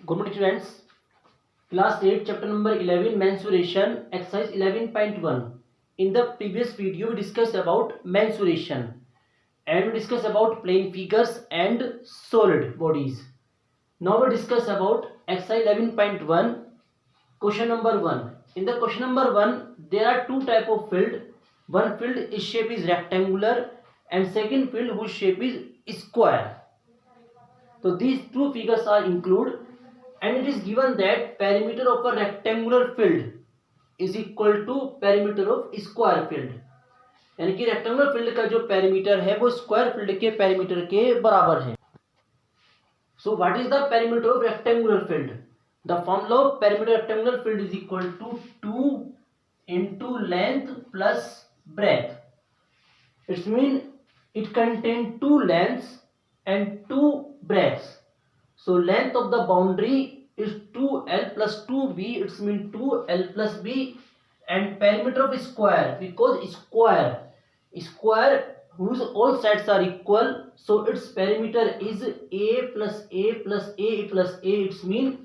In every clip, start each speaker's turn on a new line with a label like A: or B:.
A: Good morning, students. Class 8, chapter number 11, mensuration, exercise 11.1. In the previous video, we discussed about mensuration and we discussed about plane figures and solid bodies. Now we discuss about exercise 11.1, question number 1. In the question number 1, there are two type of field. One field its shape is rectangular and second field whose shape is square. So these two figures are included and it is given that perimeter of a rectangular field is equal to perimeter of square field. यानी कि rectangular field का जो perimeter है वो square field के perimeter के बराबर है. So what is the perimeter of rectangular field? The formula of perimeter rectangular field is equal to 2 into length plus breadth. It means it contains two lengths and two breadths. So length of the boundary is 2l plus 2b. It means 2l plus b. And perimeter of square, because square whose all sides are equal, so its perimeter is a plus a plus a plus a. It means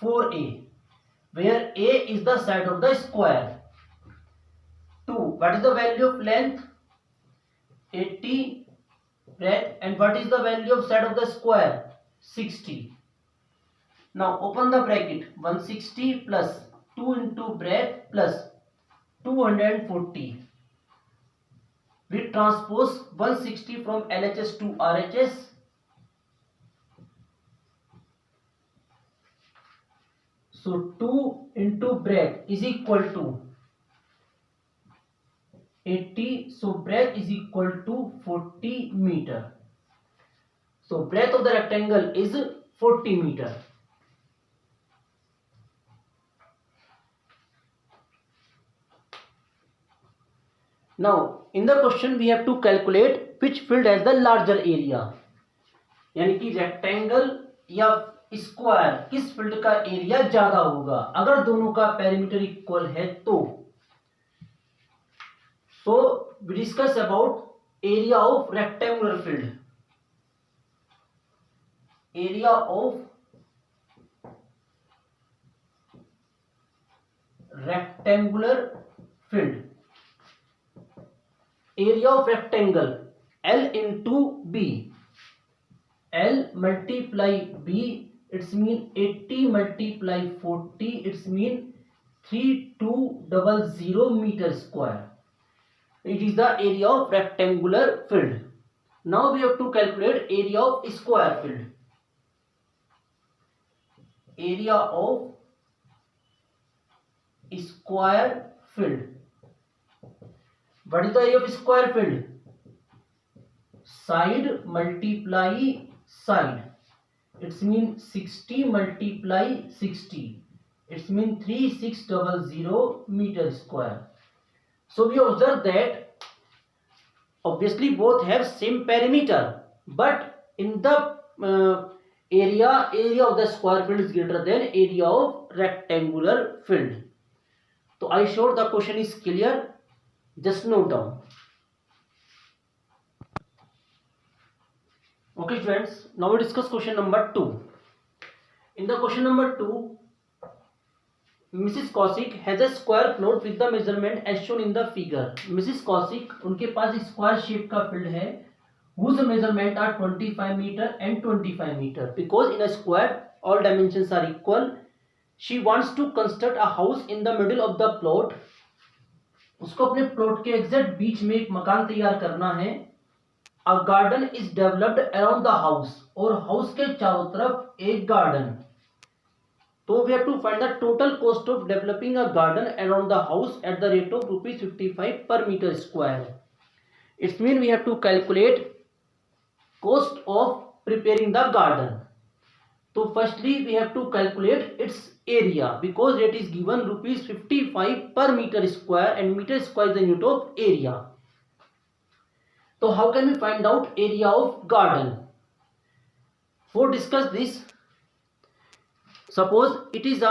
A: 4a, where a is the side of the square. 2. What is the value of length? 80. Breadth, and what is the value of side of the square? 60. Now open the bracket. 160 plus 2 into breadth plus 240. We transpose 160 from LHS to RHS. So 2 into breadth is equal to 80. So breadth is equal to 40 meter. So breadth of the rectangle is 40 meter. Now in the question we have to calculate which field has the larger area. यानी कि rectangle या square किस field का area ज्यादा होगा अगर दोनों का पेरीमीटर इक्वल है तो. So we discuss about area of rectangular field. Area of rectangular field. Area of rectangle L into B. L multiply B, it's mean 80 multiply 40, it's mean 3200 meter square. It is the area of rectangular field. Now we have to calculate area of square field. Area of square field. What is the area of square field? Side multiply side. It means 60 multiply 60. It means 3600 meter square. So we observe that obviously both have same perimeter, but in the area of the square field is greater than area of rectangular field. So I sure the question is clear. Just note down. Okay students, now we discuss question number 2. In the question number 2, Mrs. Kaushik has a square plot with the measurement as shown in the figure. Mrs. Kaushik उनके पास square shape का field है whose measurement are 25 meter and 25 meter. Because in a square all dimensions are equal, she wants to construct a house in the middle of the plot. उसको अपने plot के exact बीच में एक मकान तैयार करना है. A garden is developed around the house, और हाउस के चारों तरफ एक गार्डन. तो we have to find the total cost of developing a garden around the house at the rate of ₹55 per metre square. It's mean we have to calculate cost of preparing the garden. तो firstly we have to calculate its area, because rate is given ₹55 per meter square and meter square is the unit of area. So how can we find out area of garden? For discuss this, suppose it is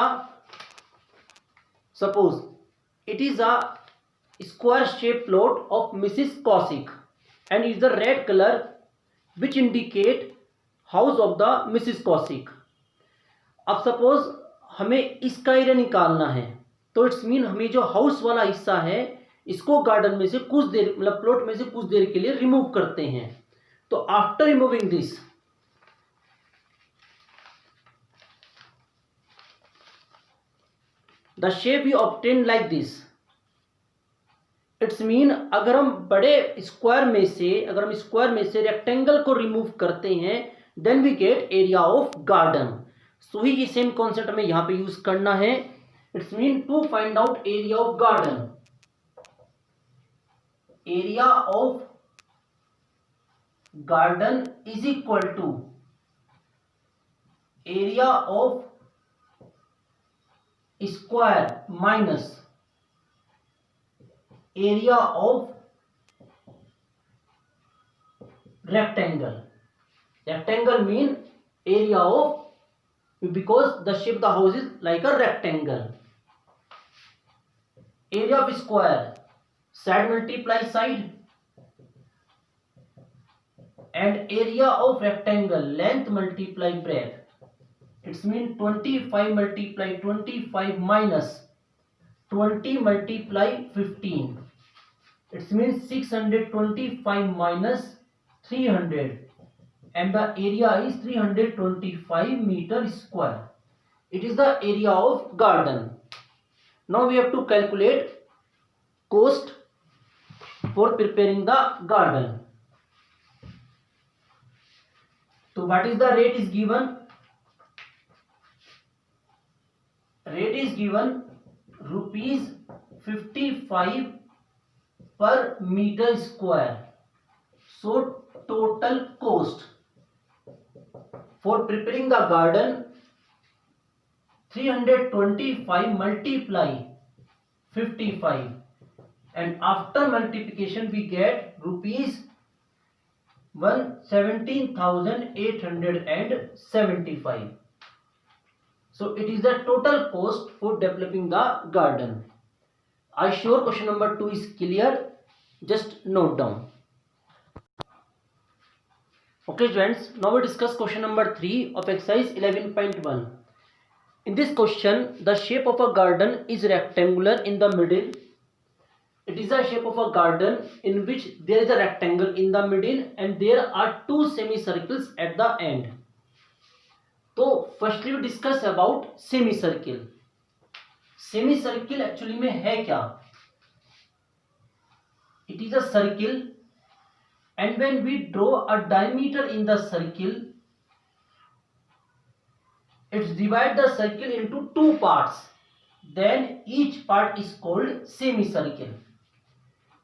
A: a square shaped plot of Mrs. Kaushik and is the red color which indicate house of the Mrs. Kaushik. अब suppose हमें इसका area निकालना है, तो it's mean हमें जो house वाला हिस्सा है इसको गार्डन में से कुछ देर, मतलब प्लॉट में से कुछ देर के लिए रिमूव करते हैं। तो after removing this, the shape you obtain like this, it's mean अगर हम बड़े स्क्वायर में से रेक्टेंगल को रिमूव करते हैं, then we get area of garden. So ही सेम कॉन्सेप्ट हमें यहां पे यूज करना है। It's mean to find out area of garden, area of garden is equal to area of square minus area of rectangle. Rectangle mean area of, because the shape of the house is like a rectangle. Area of square, side multiply side, and area of rectangle, length multiply breadth. It's mean 25 multiply 25 minus 20 multiply 15. It means 625 minus 300, and the area is 325 meter square. It is the area of garden. Now we have to calculate cost for preparing the garden. So what is the rate is given? Rate is given rupees 55 per meter square. So total cost for preparing the garden 325 multiply 55, and after multiplication we get rupees 17,875. So it is the total cost for developing the garden. I sure question number 2 is clear. Just note down. Okay students, now we discuss question number 3 of exercise 11.1. In this question, the shape of a garden is rectangular in the middle. It is a shape of a garden in which there is a rectangle in the middle and there are two semicircles at the end. So firstly we discuss about semicircle. Semicircle actually में है क्या? It is a circle, and when we draw a diameter in the circle, it's divide the circle into two parts, then each part is called semicircle.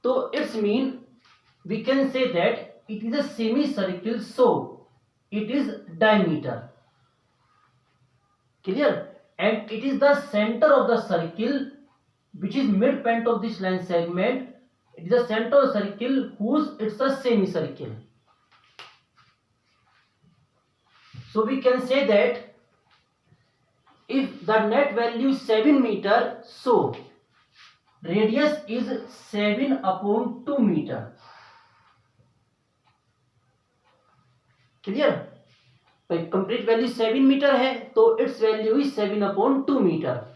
A: So it's mean we can say that it is a semicircle, so it is diameter. Clear? And it is the center of the circle, which is midpoint of this line segment. It is the center of the circle whose it's a semicircle. So we can say that if the net value is 7 meter, so radius is 7 upon 2 meter. Clear? Complete value 7 metre है तो it's value is 7 upon 2 metre,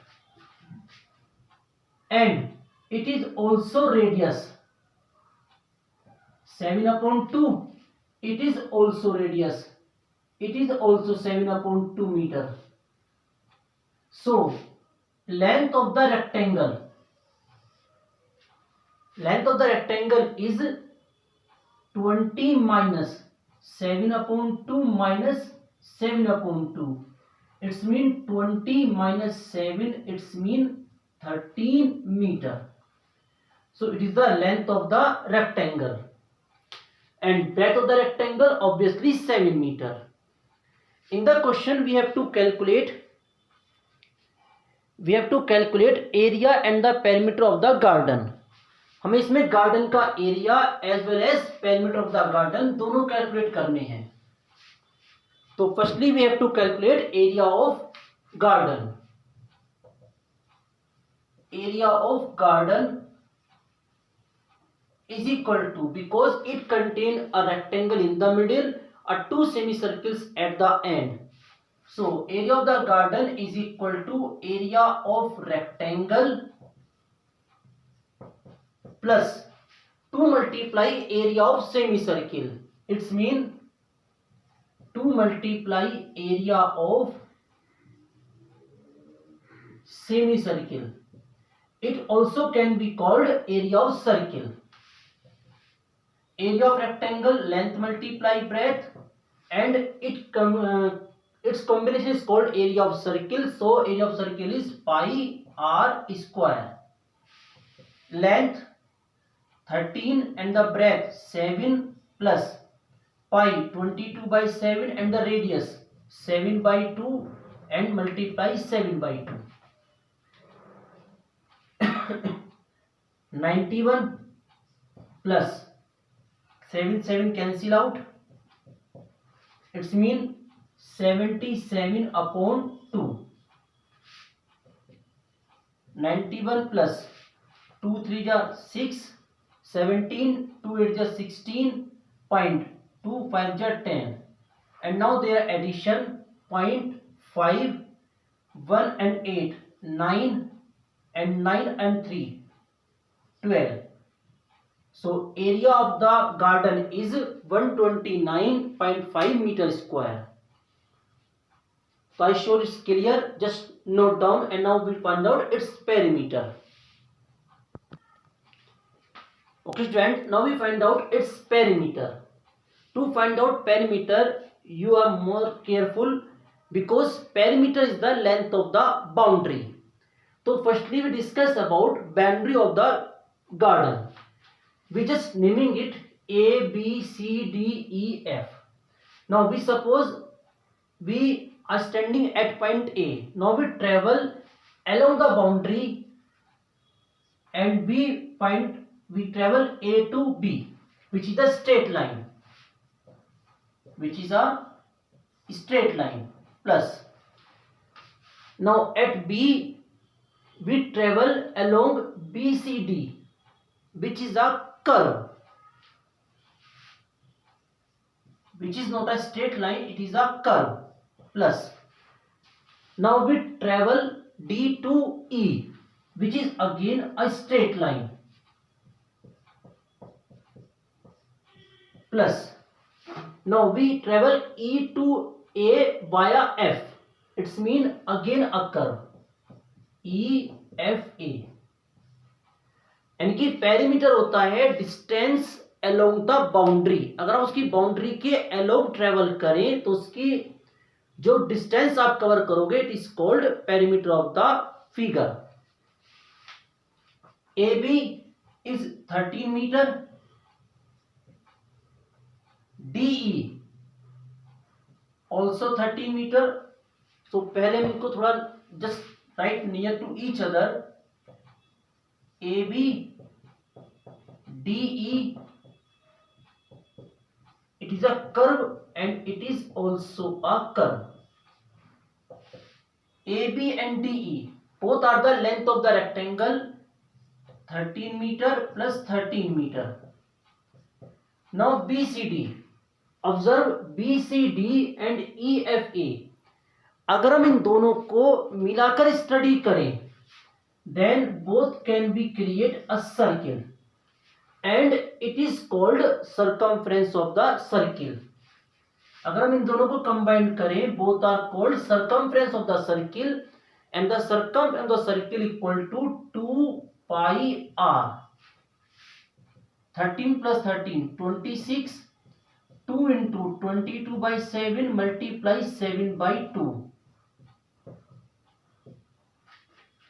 A: and it is also radius 7 upon 2, it is also radius, it is also 7 upon 2 metre. So length of the rectangle is 20 minus 7 upon 2 minus 7 upon 2. It's mean 20 minus 7. It's mean 13 meter. So it is the length of the rectangle, and breadth of the rectangle obviously 7 meter. In the question we have to calculate area and the perimeter of the garden. हमें इसमें garden का area as well as perimeter of the garden दोनों calculate करने हैं. तो firstly we have to calculate area of garden. Area of garden is equal to, because it contain a rectangle in the middle, a two semicircles at the end. So area of the garden is equal to area of rectangle plus 2 multiply area of semicircle. It's mean 2 multiply area of semicircle. It also can be called area of circle. Area of rectangle, length multiply breadth, and its combination is called area of circle. So area of circle is pi r square. Length 13 and the breadth 7 plus pi 22 by 7 and the radius 7 by 2 and multiply 7 by 2. 91 plus 7 cancel out. It's mean 77 upon 2. 91 plus 2 3 ja 6, 17, 2 8 ja 16, 0.2 5 ja 10, and now their addition 0.5, 1 and 8, 9, and 9 and 3, 12. So area of the garden is 129.5 meter square. So I sure it's clear. Just note down, and now we'll find out its perimeter. Okay students, now we find out its perimeter. To find out perimeter, you are more careful because perimeter is the length of the boundary. So firstly we discuss about boundary of the garden. We just naming it A, B, C, D, E, F. Now we suppose we are standing at point A. Now we travel along the boundary and we travel A to B, which is a straight line. Plus. Now at B we travel along BCD, which is a curve, which is not a straight line, it is a curve. Plus now we travel D to E, which is again a straight line. Plus now we travel E to A via F. It's mean again a curve, E F A. यानी कि perimeter होता है distance along the boundary. अगर आप उसकी boundary के along travel करें तो उसकी जो डिस्टेंस आप कवर करोगे it is called perimeter of the figure. A B is 13 metre, DE also 13 metre. तो पहले हम इनको थोड़ा just write near to each other. AB, DE, it is a curve and it is also a curve. AB and DE both are the length of the rectangle, 13 meter plus 13 meter. Now BCD, observe BCD and EFA. अगर हम इन दोनों को मिलाकर study करें then both can be create a circle and it is called circumference of the circle. अगर हम इन दोनों को combine करें both are called circumference of the circle and the circumference of the circle equal to 2 pi r. 13 plus 13 26, 2 into 22 by 7 multiply 7 by 2.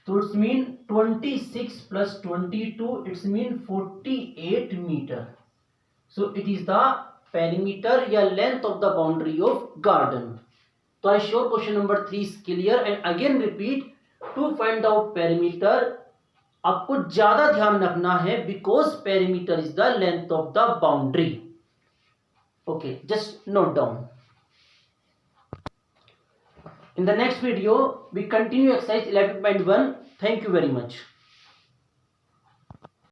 A: So it's mean 26 plus 22, it's mean 48 meter. So it is the perimeter या length of the boundary of garden. So I show question number 3 is clear and again repeat, to find out perimeter आपको ज्यादा ध्यान रखना है because perimeter is the length of the boundary. Okay, just note down. In the next video, we continue exercise 11.1. Thank you very much.